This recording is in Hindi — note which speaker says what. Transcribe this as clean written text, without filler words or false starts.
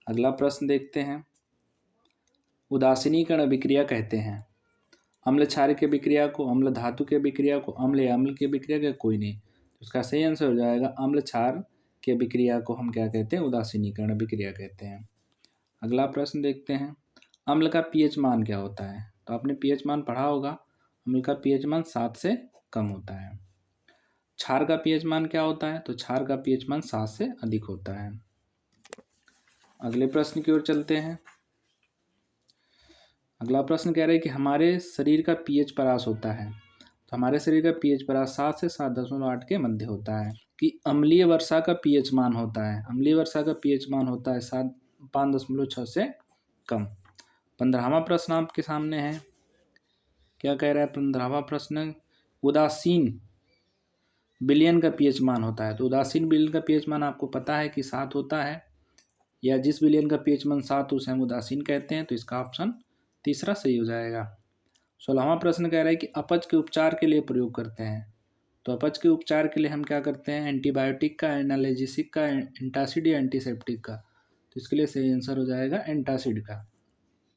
Speaker 1: अगला प्रश्न देखते हैं। उदासीनीकरण अभिक्रिया कहते हैं। अम्ल क्षार की अभिक्रिया को, अम्ल धातु की अभिक्रिया को, अम्ल या अम्ल की अभिक्रिया का कोई नहीं। तो इसका सही आंसर हो जाएगा अम्ल क्षार की अभिक्रिया को हम क्या कहते हैं? उदासीनीकरण अभिक्रिया कहते हैं। अगला प्रश्न देखते हैं। अम्ल का पीएच मान क्या होता है? तो आपने पीएच मान पढ़ा होगा। अम्ल का पीएच मान 7 से कम होता है। क्षार का पीएच मान क्या होता है? तो क्षार का पीएच मान 7 से अधिक होता है। अगले प्रश्न की ओर चलते हैं। अगला प्रश्न कह रहा है कि हमारे शरीर का पीएच परास होता है। तो हमारे शरीर का पीएच परास 7 से 7.8 के मध्य होता है। कि अम्लीय वर्षा का पीएच मान होता है, अम्लीय वर्षा का पीएच मान होता है 5.6 से कम। 15वां प्रश्न आपके सामने है। क्या कह रहा है 15वां प्रश्न? उदासीन विलयन का पीएच मान होता है। तो उदासीन विलयन का पीएच मान आपको पता है कि 7 होता है, या जिस विलयन का पीएच मान 7 उसे हम उदासीन कहते हैं। तो इसका ऑप्शन तीसरा सही हो जाएगा। 16वां प्रश्न कह रहा है कि अपच के उपचार के लिए प्रयोग करते हैं। तो अपच के उपचार के लिए हम क्या करते हैं? एंटीबायोटिक का, एनाल्जेसिक का, एंटासिड या एंटीसेप्टिक का। तो इसके लिए सही आंसर हो जाएगा एंटासिड का।